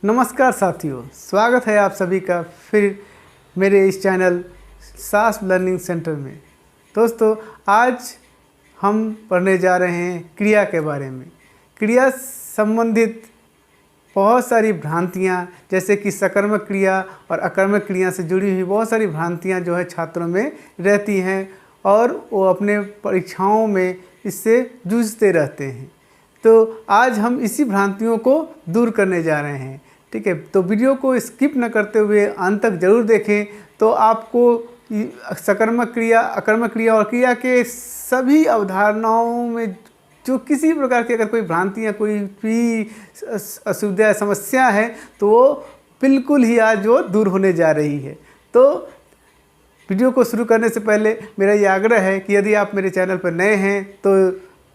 नमस्कार साथियों, स्वागत है आप सभी का फिर मेरे इस चैनल सास लर्निंग सेंटर में। दोस्तों, आज हम पढ़ने जा रहे हैं क्रिया के बारे में। क्रिया संबंधित बहुत सारी भ्रांतियाँ, जैसे कि सकर्मक क्रिया और अकर्मक क्रिया से जुड़ी हुई बहुत सारी भ्रांतियाँ जो है छात्रों में रहती हैं और वो अपने परीक्षाओं में इससे जूझते रहते हैं। तो आज हम इसी भ्रांतियों को दूर करने जा रहे हैं। ठीक है, तो वीडियो को स्किप न करते हुए अंत तक ज़रूर देखें, तो आपको सकर्मक क्रिया, अकर्मक क्रिया और क्रिया के सभी अवधारणाओं में जो किसी प्रकार की अगर कोई भ्रांति या कोई भी असुविधा समस्या है तो वो बिल्कुल ही आज वो दूर होने जा रही है। तो वीडियो को शुरू करने से पहले मेरा ये आग्रह है कि यदि आप मेरे चैनल पर नए हैं तो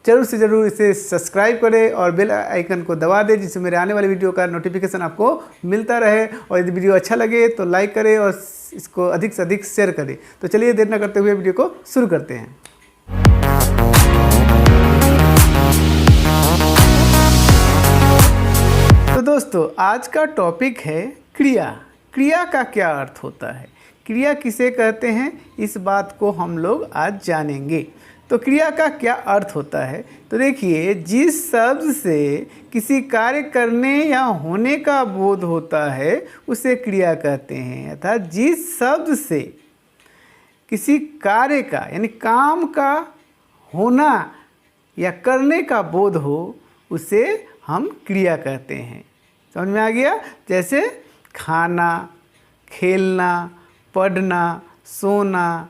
ज़रूर से ज़रूर इसे सब्सक्राइब करें और बेल आइकन को दबा दें, जिससे मेरे आने वाले वीडियो का नोटिफिकेशन आपको मिलता रहे। और यदि वीडियो अच्छा लगे तो लाइक करें और इसको अधिक से अधिक शेयर करें। तो चलिए देर न करते हुए वीडियो को शुरू करते हैं। तो दोस्तों, आज का टॉपिक है क्रिया। क्रिया का क्या अर्थ होता है, क्रिया किसे कहते हैं, इस बात को हम लोग आज जानेंगे। तो क्रिया का क्या अर्थ होता है, तो देखिए, जिस शब्द से किसी कार्य करने या होने का बोध होता है उसे क्रिया कहते हैं। अर्थात जिस शब्द से किसी कार्य का यानी काम का होना या करने का बोध हो उसे हम क्रिया कहते हैं। समझ में आ गया? जैसे खाना, खेलना, पढ़ना, सोना,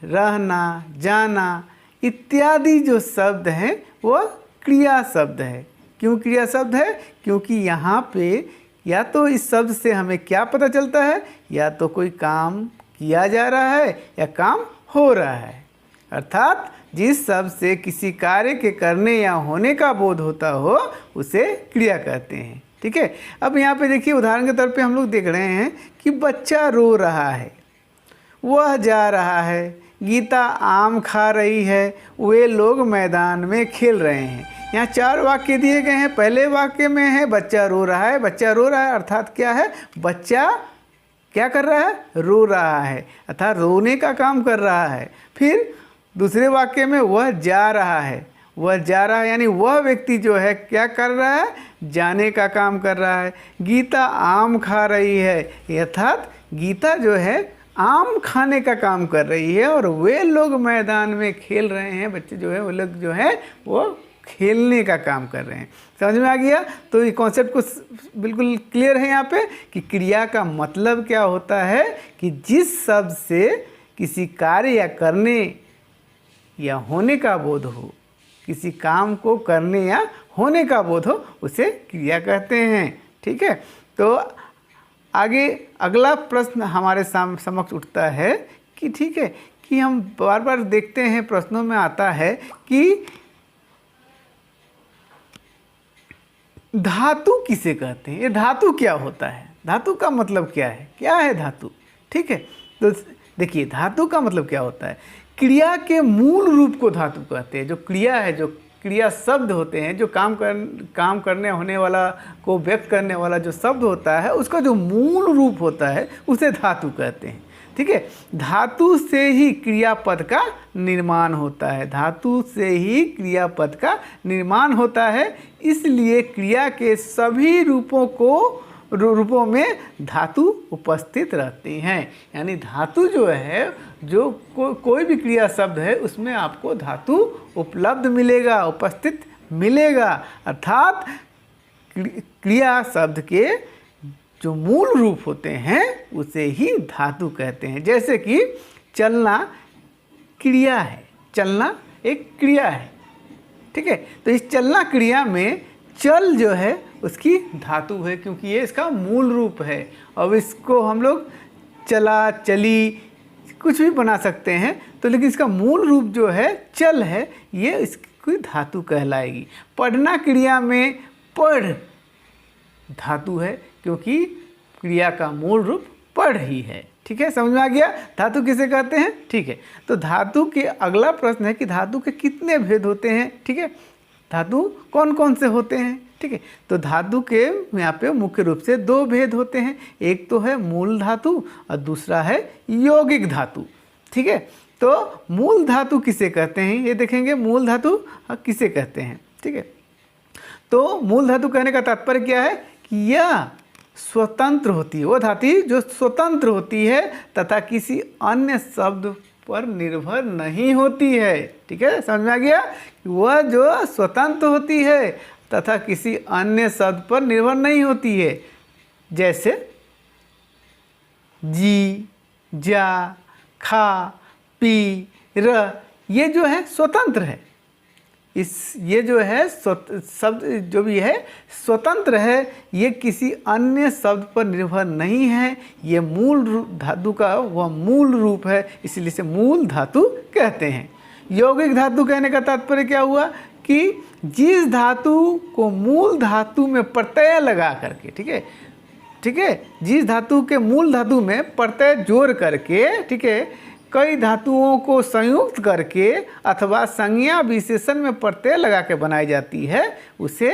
रहना, जाना इत्यादि जो शब्द हैं वो क्रिया शब्द है। क्यों क्रिया शब्द है? क्योंकि यहाँ पे या तो इस शब्द से हमें क्या पता चलता है, या तो कोई काम किया जा रहा है या काम हो रहा है। अर्थात जिस शब्द से किसी कार्य के करने या होने का बोध होता हो उसे क्रिया कहते हैं। ठीक है, अब यहाँ पे देखिए, उदाहरण के तौर पे हम लोग देख रहे हैं कि बच्चा रो रहा है, वह जा रहा है, गीता आम खा रही है, वे लोग मैदान में खेल रहे हैं। यहाँ 4 वाक्य दिए गए हैं। पहले वाक्य में है बच्चा रो रहा है। बच्चा रो रहा है अर्थात क्या है, बच्चा क्या कर रहा है, रो रहा है, अर्थात रोने का काम कर रहा है। फिर दूसरे वाक्य में वह जा रहा है, वह जा रहा है यानी वह व्यक्ति जो है क्या कर रहा है, जाने का काम कर रहा है। गीता आम खा रही है अर्थात गीता जो है आम खाने का काम कर रही है, और वे लोग मैदान में खेल रहे हैं। बच्चे जो है वो लोग जो है वो खेलने का काम कर रहे हैं। समझ में आ गया? तो ये कॉन्सेप्ट को बिल्कुल क्लियर है यहाँ पे कि क्रिया का मतलब क्या होता है कि जिस शब्द से किसी कार्य या करने या होने का बोध हो, किसी काम को करने या होने का बोध हो उसे क्रिया कहते हैं। ठीक है, तो आगे अगला प्रश्न हमारे समक्ष उठता है कि ठीक है कि हम बार बार देखते हैं प्रश्नों में आता है कि धातु किसे कहते हैं, ये धातु क्या होता है, धातु का मतलब क्या है, क्या है धातु। ठीक है, तो देखिए, धातु का मतलब क्या होता है, क्रिया के मूल रूप को धातु कहते हैं। जो क्रिया है, जो क्रिया शब्द होते हैं, जो काम करने होने वाला को व्यक्त करने वाला जो शब्द होता है उसका जो मूल रूप होता है उसे धातु कहते हैं। ठीक है, धातु से ही क्रियापद का निर्माण होता है, धातु से ही क्रियापद का निर्माण होता है। इसलिए क्रिया के सभी रूपों में धातु उपस्थित रहती हैं। यानी धातु जो है, जो कोई भी क्रिया शब्द है उसमें आपको धातु उपलब्ध मिलेगा, उपस्थित मिलेगा। अर्थात क्रिया शब्द के जो मूल रूप होते हैं उसे ही धातु कहते हैं। जैसे कि चलना क्रिया है, चलना एक क्रिया है। ठीक है, तो इस चलना क्रिया में चल जो है उसकी धातु है, क्योंकि ये इसका मूल रूप है। अब इसको हम लोग चला, चली कुछ भी बना सकते हैं, तो लेकिन इसका मूल रूप जो है चल है, ये इसकी धातु कहलाएगी। पढ़ना क्रिया में पढ़ धातु है, क्योंकि क्रिया का मूल रूप पढ़ ही है। ठीक है, समझ में आ गया धातु किसे कहते हैं। ठीक है, तो धातु के अगला प्रश्न है कि धातु के कितने भेद होते हैं। ठीक है, धातु कौन कौन से होते हैं। ठीक है। तो धातु के यहाँ पे मुख्य रूप से दो भेद होते हैं, एक तो है मूल धातु और दूसरा है यौगिक धातु, ठीक है। तो मूल धातु किसे कहते हैं, ये देखेंगे मूल धातु किसे कहते हैं, ठीक है। तो मूल धातु कहने का तात्पर्य क्या है कि यह स्वतंत्र होती है, वो धातु जो स्वतंत्र होती है तथा किसी अन्य शब्द पर निर्भर नहीं होती है, ठीक है। समझ में आ गया, वह जो स्वतंत्र होती है तथा किसी अन्य शब्द पर निर्भर नहीं होती है, जैसे जी, जा, खा, पी, र, ये जो है स्वतंत्र है। ये जो है शब्द जो भी है स्वतंत्र है, ये किसी अन्य शब्द पर निर्भर नहीं है, ये मूल धातु का वह मूल रूप है, इसलिए इसे मूल धातु कहते हैं। यौगिक धातु कहने का तात्पर्य क्या हुआ कि जिस धातु को मूल धातु में प्रत्यय लगा करके, ठीक है, जिस धातु के मूल धातु में प्रत्यय जोड़ करके, ठीक है, कई धातुओं को संयुक्त करके अथवा संज्ञा विशेषण में प्रत्यय लगा के बनाई जाती है, उसे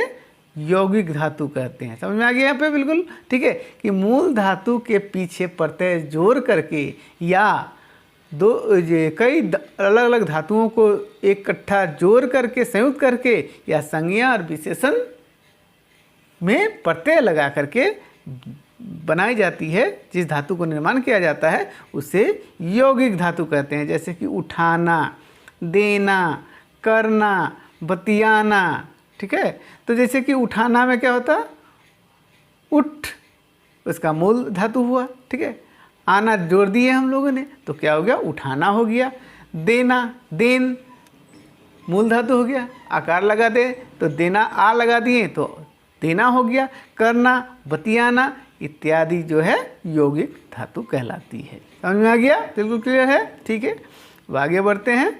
यौगिक धातु कहते हैं। समझ में आ गया यहाँ पे बिल्कुल, ठीक है, कि मूल धातु के पीछे प्रत्यय जोड़ करके या कई अलग अलग धातुओं को इकट्ठा जोड़ करके संयुक्त करके या संज्ञा और विशेषण में प्रत्यय लगा करके बनाई जाती है, जिस धातु को निर्माण किया जाता है उसे यौगिक धातु कहते हैं। जैसे कि उठाना, देना, करना, बतियाना, ठीक है। तो जैसे कि उठाना में क्या होता, उठ, उसका मूल धातु हुआ, ठीक है, आना जोड़ दिए हम लोगों ने तो क्या हो गया, उठाना हो गया। देना, देन मूल धातु हो गया, आकार लगा दे तो देना, आ लगा दिए तो देना हो गया। करना, बतियाना इत्यादि जो है यौगिक धातु कहलाती है। समझ में आ गया, बिल्कुल क्लियर है, ठीक है। अब आगे बढ़ते हैं।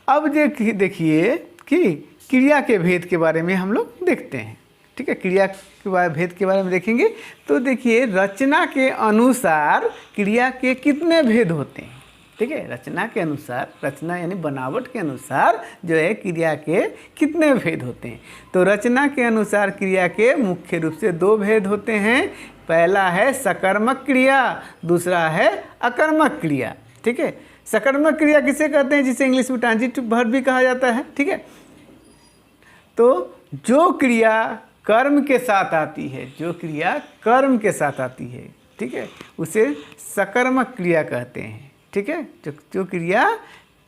अब देखिए कि क्रिया के भेद के बारे में हम लोग देखते हैं, ठीक है। क्रिया के भेद के बारे में देखेंगे तो देखिए रचना के अनुसार क्रिया के कितने भेद होते हैं, ठीक है। रचना के अनुसार, रचना यानी बनावट के अनुसार जो है क्रिया के कितने भेद होते हैं। तो रचना के अनुसार क्रिया के मुख्य रूप से दो भेद होते हैं। पहला है सकर्मक क्रिया, दूसरा है अकर्मक क्रिया, ठीक है। सकर्मक क्रिया किसे कहते हैं, जिसे इंग्लिश में ट्रांजिटिव वर्ब भी कहा जाता है, ठीक है। तो जो क्रिया कर्म के साथ आती है, जो क्रिया कर्म के साथ आती है, ठीक है, उसे सकर्मक क्रिया कहते हैं, ठीक है। जो क्रिया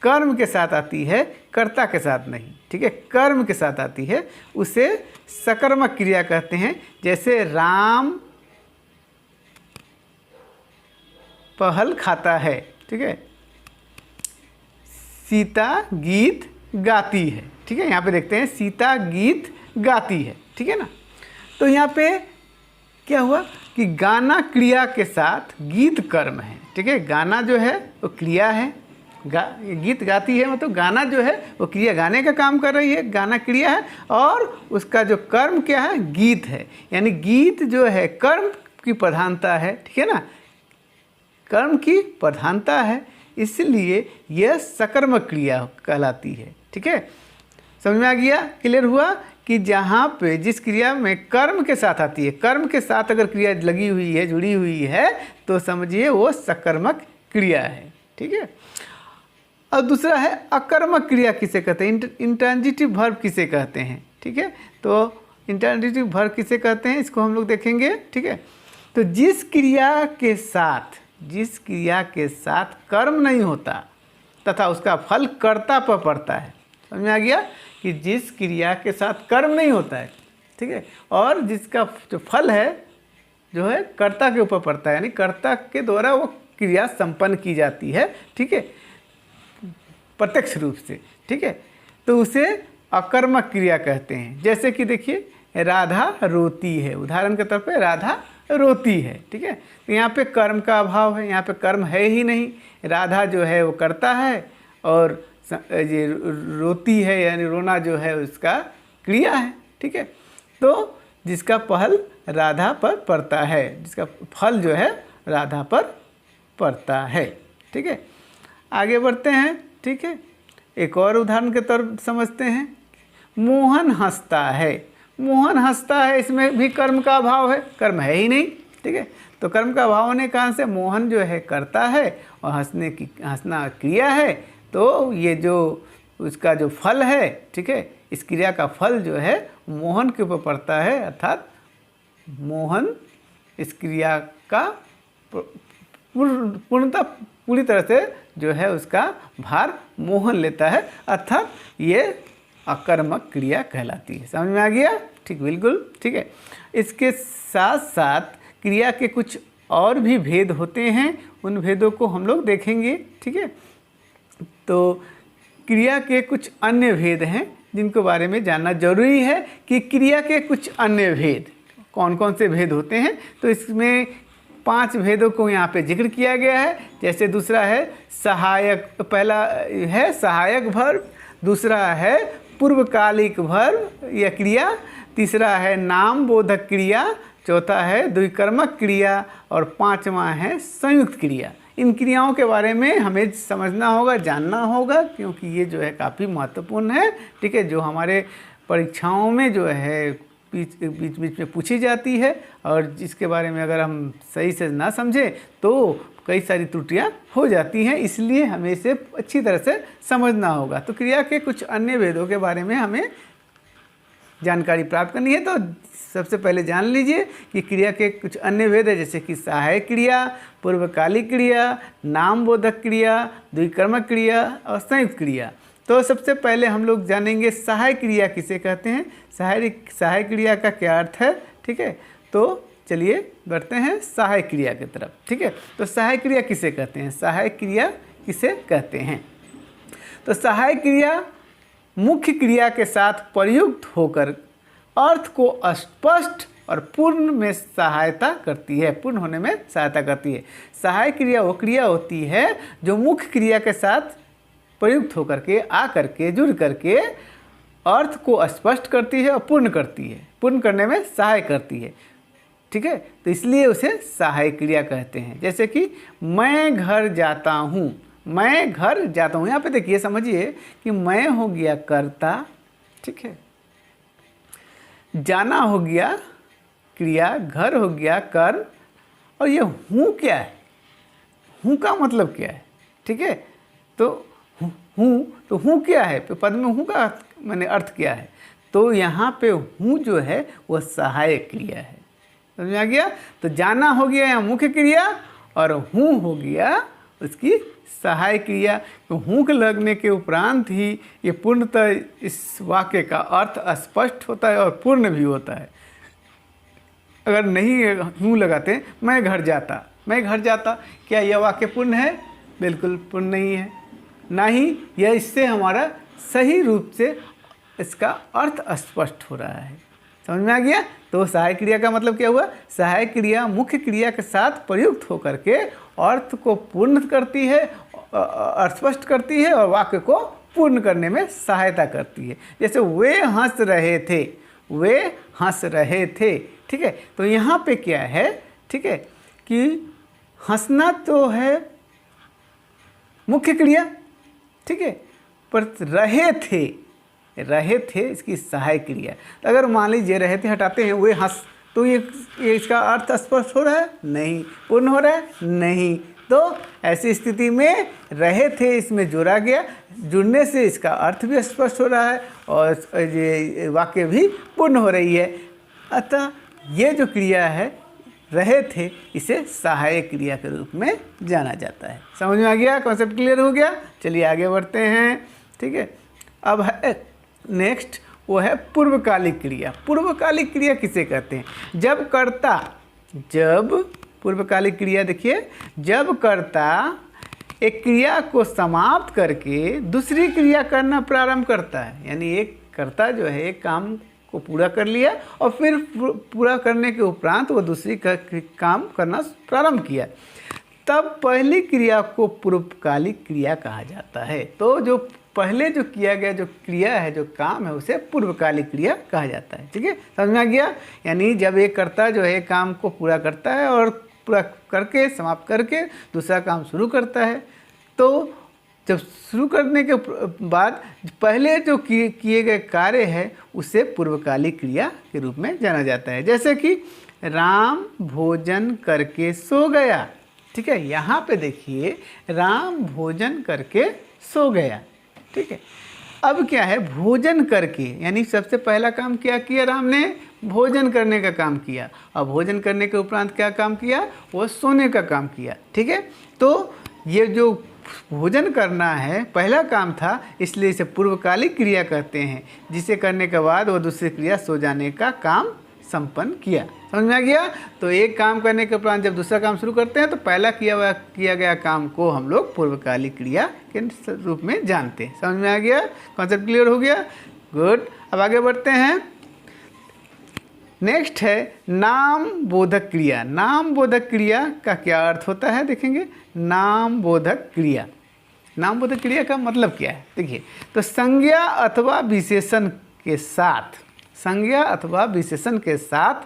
कर्म के साथ आती है, कर्ता के साथ नहीं, ठीक है, कर्म के साथ आती है, उसे सकर्मक क्रिया कहते हैं। जैसे राम पहल खाता है, ठीक है, सीता गीत गाती है, ठीक है। यहाँ पे देखते हैं सीता गीत गाती है, ठीक है ना। तो यहाँ पे क्या हुआ कि गाना क्रिया के साथ गीत कर्म है, ठीक है। गाना जो है वो क्रिया है, गीत गाती है मतलब गाना जो है वो क्रिया, गाने का काम कर रही है, गाना क्रिया है, और उसका जो कर्म क्या है, गीत है। यानी गीत जो है कर्म की प्रधानता है, ठीक है ना, कर्म की प्रधानता है, इसलिए यह सकर्मक क्रिया कहलाती है, ठीक है। समझ में आ गया, क्लियर हुआ कि जहाँ पे जिस क्रिया में कर्म के साथ आती है, कर्म के साथ अगर क्रिया लगी हुई है, जुड़ी हुई है, तो समझिए वो सकर्मक क्रिया है, ठीक है। और दूसरा है अकर्मक क्रिया किसे कहते हैं, इंट्रांजिटिव वर्ब किसे कहते हैं, ठीक है। तो इंट्रांजिटिव वर्ब किसे कहते हैं, इसको हम लोग देखेंगे, ठीक है। तो जिस क्रिया के साथ कर्म नहीं होता तथा उसका फल कर्ता पर पड़ता है। समझ में आ गया कि जिस क्रिया के साथ कर्म नहीं होता है, ठीक है, और जिसका जो फल है जो है कर्ता के ऊपर पड़ता है, यानी कर्ता के द्वारा वो क्रिया संपन्न की जाती है, ठीक है, प्रत्यक्ष रूप से, ठीक है, तो उसे अकर्मक क्रिया कहते हैं। जैसे कि देखिए राधा रोती है, उदाहरण के तौर पे राधा रोती है, ठीक है। तो यहाँ पे कर्म का अभाव है, यहाँ पे कर्म है ही नहीं, राधा जो है वो करता है और ये रोती है यानी रोना जो है उसका क्रिया है, ठीक है। तो जिसका फल राधा पर पड़ता है, जिसका फल जो है राधा पर पड़ता है, ठीक है। आगे बढ़ते हैं, ठीक है। एक और उदाहरण के तौर समझते हैं। मोहन हंसता है, मोहन हंसता है, इसमें भी कर्म का अभाव है, कर्म है ही नहीं। ठीक है, तो कर्म का अभाव होने के कारण से मोहन जो है करता है और हंसना क्रिया है। तो ये जो उसका जो फल है, ठीक है, इस क्रिया का फल जो है मोहन के ऊपर पड़ता है, अर्थात मोहन इस क्रिया का पूर्णतः पूरी तरह से जो है उसका भार मोहन लेता है, अर्थात ये अकर्मक क्रिया कहलाती है। समझ में आ गया? ठीक, बिल्कुल ठीक है। इसके साथ साथ क्रिया के कुछ और भी भेद होते हैं, उन भेदों को हम लोग देखेंगे। ठीक है, तो क्रिया के कुछ अन्य भेद हैं जिनको बारे में जानना जरूरी है कि क्रिया के कुछ अन्य भेद कौन कौन से भेद होते हैं। तो इसमें 5 भेदों को यहाँ पे जिक्र किया गया है। जैसे दूसरा है सहायक, पहला है सहायक वर्ब, दूसरा है पूर्वकालिक वर्ब या क्रिया, तीसरा है नाम बोधक क्रिया, चौथा है द्विकर्मक क्रिया और 5वां है संयुक्त क्रिया। इन क्रियाओं के बारे में हमें समझना होगा, जानना होगा, क्योंकि ये जो है काफ़ी महत्वपूर्ण है। ठीक है, जो हमारे परीक्षाओं में जो है बीच बीच में पूछी जाती है, और जिसके बारे में अगर हम सही से ना समझें तो कई सारी त्रुटियां हो जाती हैं, इसलिए हमें इसे अच्छी तरह से समझना होगा। तो क्रिया के कुछ अन्य भेदों के बारे में हमें जानकारी प्राप्त करनी है। तो सबसे पहले जान लीजिए कि क्रिया के कुछ अन्य भेद है, जैसे कि सहायक क्रिया, पूर्वकालिक क्रिया, नाम बोधक क्रिया, द्विकर्मक क्रिया और संयुक्त क्रिया। तो सबसे पहले हम लोग जानेंगे सहायक क्रिया किसे कहते हैं, सहायक क्रिया का क्या अर्थ है। ठीक है, तो चलिए बढ़ते हैं सहायक क्रिया की तरफ। ठीक है, तो सहायक क्रिया किसे कहते हैं, सहायक क्रिया किसे कहते हैं। तो सहायक क्रिया मुख्य क्रिया के साथ प्रयुक्त होकर अर्थ को स्पष्ट और पूर्ण में सहायता करती है, पूर्ण होने में सहायता करती है। सहायक क्रिया वो क्रिया होती है जो मुख्य क्रिया के साथ प्रयुक्त होकर के, आकर के, जुड़ करके अर्थ को स्पष्ट करती है और पूर्ण करती है, पूर्ण करने में सहाय करती है। ठीक है, तो इसलिए उसे सहायक क्रिया कहते हैं। जैसे कि मैं घर जाता हूँ, मैं घर जाता हूँ, यहाँ पे देखिए समझिए कि मैं हो गया कर्ता, ठीक है, जाना हो गया क्रिया, घर हो गया कर्म, और ये हूँ क्या है, हूँ का मतलब क्या है। ठीक है, तो हूँ क्या है, तो पद में हूँ का मैंने अर्थ क्या है, तो यहाँ पे हूँ जो है वह सहायक क्रिया है। समझ में आ गया? तो जाना हो गया यहाँ मुख्य क्रिया और हूँ हो गया उसकी सहायक क्रिया। तो हूँ के लगने के उपरांत ही ये पूर्णतः इस वाक्य का अर्थ स्पष्ट होता है और पूर्ण भी होता है। अगर नहीं हूँ लगाते मैं घर जाता, मैं घर जाता, क्या यह वाक्य पूर्ण है? बिल्कुल पूर्ण नहीं है, ना ही यह इससे हमारा सही रूप से इसका अर्थ स्पष्ट हो रहा है। समझ में आ गया? तो सहायक क्रिया का मतलब क्या हुआ? सहायक क्रिया मुख्य क्रिया के साथ प्रयुक्त होकर के अर्थ को पूर्ण करती है, स्पष्ट करती है और वाक्य को पूर्ण करने में सहायता करती है। जैसे वे हंस रहे थे, वे हंस रहे थे। ठीक है, तो यहाँ पे क्या है, ठीक है, कि हंसना तो है मुख्य क्रिया, ठीक है, पर रहे थे, रहे थे इसकी सहायक क्रिया। तो अगर मान लीजिए रहे थे हटाते हैं, वे हंस, तो ये इसका अर्थ स्पष्ट हो रहा है? नहीं। पूर्ण हो रहा है? नहीं। तो ऐसी स्थिति में रहे थे इसमें जोड़ा गया, जुड़ने से इसका अर्थ भी स्पष्ट हो रहा है और ये वाक्य भी पूर्ण हो रही है। अतः ये जो क्रिया है रहे थे, इसे सहायक क्रिया के रूप में जाना जाता है। समझ में आ गया? कॉन्सेप्ट क्लियर हो गया? चलिए आगे बढ़ते हैं। ठीक है, अब है नेक्स्ट, वो है पूर्वकालिक क्रिया। पूर्वकालिक क्रिया किसे कहते हैं? जब कर्ता, जब पूर्वकालिक क्रिया देखिए, जब कर्ता एक क्रिया को समाप्त करके दूसरी क्रिया करना प्रारंभ करता है, यानी एक कर्ता जो है एक काम को पूरा कर लिया और फिर पूरा करने के उपरांत वो दूसरी काम करना प्रारंभ किया, तब पहली क्रिया को पूर्वकालिक क्रिया कहा जाता है। तो जो पहले जो किया गया जो क्रिया है, जो काम है, उसे पूर्वकालिक क्रिया कहा जाता है। ठीक है, समझ में आ गया? यानी जब एक कर्ता जो है काम को पूरा करता है और पूरा करके समाप्त करके दूसरा काम शुरू करता है, तो जब शुरू करने के बाद पहले जो किए गए कार्य है उसे पूर्वकालिक क्रिया के रूप में जाना जाता है। जैसे कि राम भोजन करके सो गया, ठीक है, यहाँ पे देखिए राम भोजन करके सो गया, ठीक है। अब क्या है, भोजन करके, यानी सबसे पहला काम क्या किया, राम ने भोजन करने का काम किया, और भोजन करने के उपरांत क्या काम किया, वो सोने का काम किया, ठीक है। तो ये जो भोजन करना है पहला काम था, इसलिए इसे पूर्वकालिक क्रिया कहते हैं, जिसे करने के बाद वो दूसरी क्रिया सो जाने का काम संपन्न किया। समझ में आ गया। तो एक काम करने के उपरांत जब दूसरा काम शुरू करते हैं तो पहला किया गया काम को हम लोग पूर्वकालिक क्रिया के रूप में जानते हैं। समझ में आ गया, कॉन्सेप्ट क्लियर हो गया, गुड। अब आगे बढ़ते हैं। नेक्स्ट है नाम बोधक क्रिया। नाम बोधक क्रिया का क्या अर्थ होता है, देखेंगे। नाम बोधक क्रिया, नाम बोधक क्रिया का मतलब क्या है, देखिए। तो संज्ञा अथवा विशेषण के साथ, संज्ञा अथवा विशेषण के साथ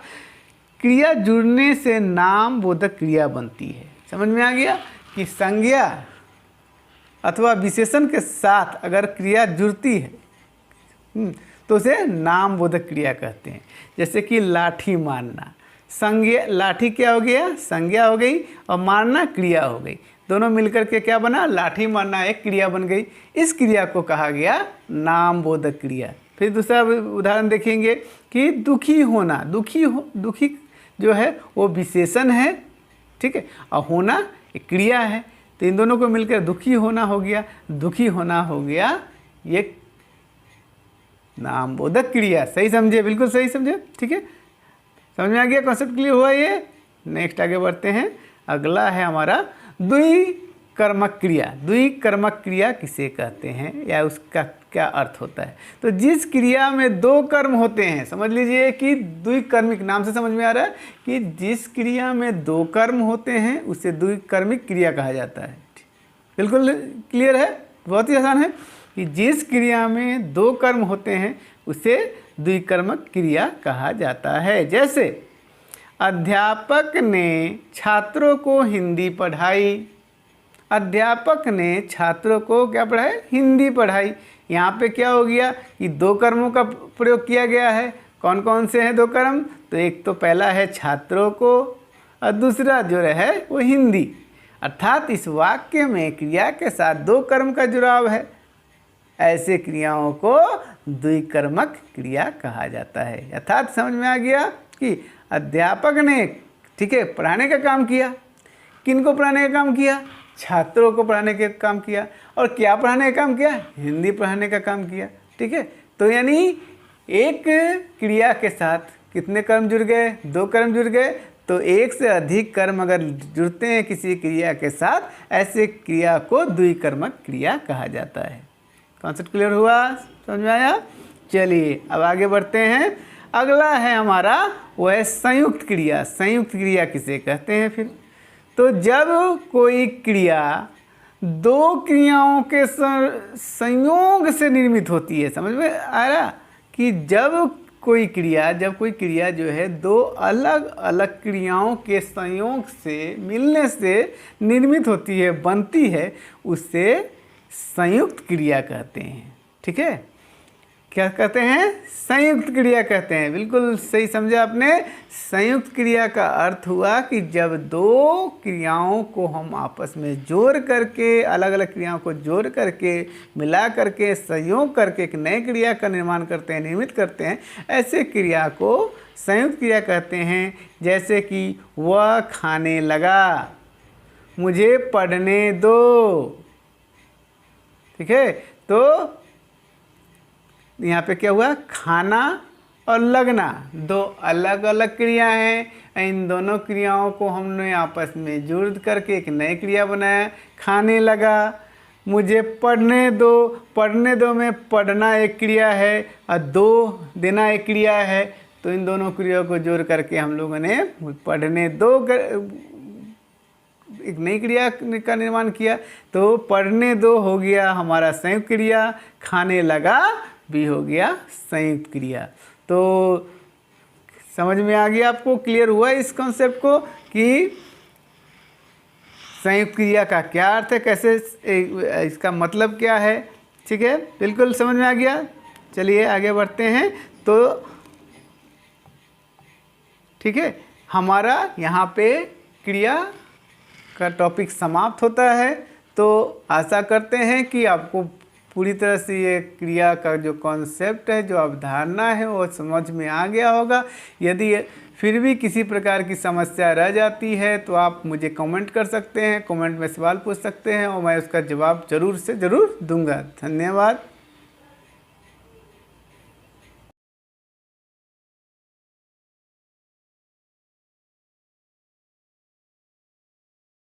क्रिया जुड़ने से नाम बोधक क्रिया बनती है। समझ में आ गया कि संज्ञा अथवा विशेषण के साथ अगर क्रिया जुड़ती है तो उसे नाम बोधक क्रिया कहते हैं। जैसे कि लाठी मारना, संज्ञा, लाठी क्या हो गया, संज्ञा हो गई, और मारना क्रिया हो गई, दोनों मिलकर के क्या बना, लाठी मारना एक क्रिया बन गई। इस क्रिया को कहा गया नाम बोधक क्रिया। फिर दूसरा उदाहरण देखेंगे कि दुखी होना, दुखी जो है वो विशेषण है, ठीक है, और होना एक क्रिया है। तो इन दोनों को मिलकर दुखी होना हो गया, दुखी होना हो गया ये नाम बोधक क्रिया। सही समझे, बिल्कुल सही समझे, ठीक है, समझ में आ गया, कॉन्सेप्ट क्लियर हुआ ये। नेक्स्ट आगे बढ़ते हैं। अगला है हमारा द्विकर्मक क्रिया। द्विकर्मक क्रिया किसे कहते हैं या उसका क्या अर्थ होता है। तो जिस क्रिया में दो कर्म होते हैं, समझ लीजिए कि द्विकर्मिक, नाम से समझ में आ रहा है कि जिस क्रिया में दो कर्म होते हैं उसे द्विकर्मिक क्रिया कहा जाता है। बिल्कुल क्लियर है, बहुत ही आसान है कि जिस क्रिया में दो कर्म होते हैं उसे द्विकर्मक क्रिया कहा जाता है। जैसे अध्यापक ने छात्रों को हिंदी पढ़ाई, अध्यापक ने छात्रों को क्या पढ़ाई, हिंदी पढ़ाई। यहाँ पे क्या हो गया कि दो कर्मों का प्रयोग किया गया है। कौन कौन से हैं दो कर्म, तो एक तो पहला है छात्रों को और दूसरा जो है वो हिंदी। अर्थात इस वाक्य में क्रिया के साथ दो कर्म का जुड़ाव है। ऐसे क्रियाओं को द्विकर्मक क्रिया कहा जाता है। अर्थात समझ में आ गया कि अध्यापक ने, ठीक है, पढ़ाने का काम किया। किनको पढ़ाने का काम किया, छात्रों को पढ़ाने का काम किया। और क्या पढ़ाने का काम किया, हिंदी पढ़ाने का काम किया, ठीक है। तो यानी एक क्रिया के साथ कितने कर्म जुड़ गए, दो कर्म जुड़ गए। तो एक से अधिक कर्म अगर जुड़ते हैं किसी क्रिया के साथ, ऐसे क्रिया को द्विकर्मक क्रिया कहा जाता है। कॉन्सेप्ट क्लियर हुआ, समझ में आया। चलिए अब आगे बढ़ते हैं। अगला है हमारा वो है संयुक्त क्रिया। संयुक्त क्रिया किसे कहते हैं फिर, तो जब कोई क्रिया दो क्रियाओं के संयोग से निर्मित होती है। समझ में आ रहा कि जब कोई क्रिया जो है दो अलग अलग क्रियाओं के संयोग से, मिलने से निर्मित होती है, बनती है, उससे संयुक्त क्रिया कहते हैं। ठीक है, क्या कहते हैं, संयुक्त क्रिया कहते हैं। बिल्कुल सही समझा आपने। संयुक्त क्रिया का अर्थ हुआ कि जब दो क्रियाओं को हम आपस में जोड़ करके, अलग अलग क्रियाओं को जोड़ करके, मिला करके, संयोग करके एक नए क्रिया का निर्माण करते हैं, निर्मित करते हैं, ऐसे क्रिया को संयुक्त क्रिया कहते हैं। जैसे कि वह खाने लगा, मुझे पढ़ने दो। ठीक है, तो यहाँ पे क्या हुआ, खाना और लगना दो अलग अलग क्रिया हैं। इन दोनों क्रियाओं को हमने आपस में जोड़ करके एक नई क्रिया बनाया, खाने लगा। मुझे पढ़ने दो, पढ़ने दो में पढ़ना एक क्रिया है और दो देना एक क्रिया है। तो इन दोनों क्रियाओं को जोड़ करके हम लोगों ने पढ़ने दो एक नई क्रिया का निर्माण किया। तो पढ़ने दो हो गया हमारा संयुक्त क्रिया, खाने लगा भी हो गया संयुक्त क्रिया। तो समझ में आ गया आपको, क्लियर हुआ इस कॉन्सेप्ट को कि संयुक्त क्रिया का क्या अर्थ है, कैसे इसका मतलब क्या है, ठीक है, बिल्कुल समझ में आ गया। चलिए आगे बढ़ते हैं। तो ठीक है, हमारा यहाँ पे क्रिया का टॉपिक समाप्त होता है। तो आशा करते हैं कि आपको पूरी तरह से ये क्रिया का जो कॉन्सेप्ट है, जो अवधारणा है, वो समझ में आ गया होगा। यदि फिर भी किसी प्रकार की समस्या रह जाती है तो आप मुझे कमेंट कर सकते हैं, कमेंट में सवाल पूछ सकते हैं और मैं उसका जवाब ज़रूर से ज़रूर दूंगा। धन्यवाद।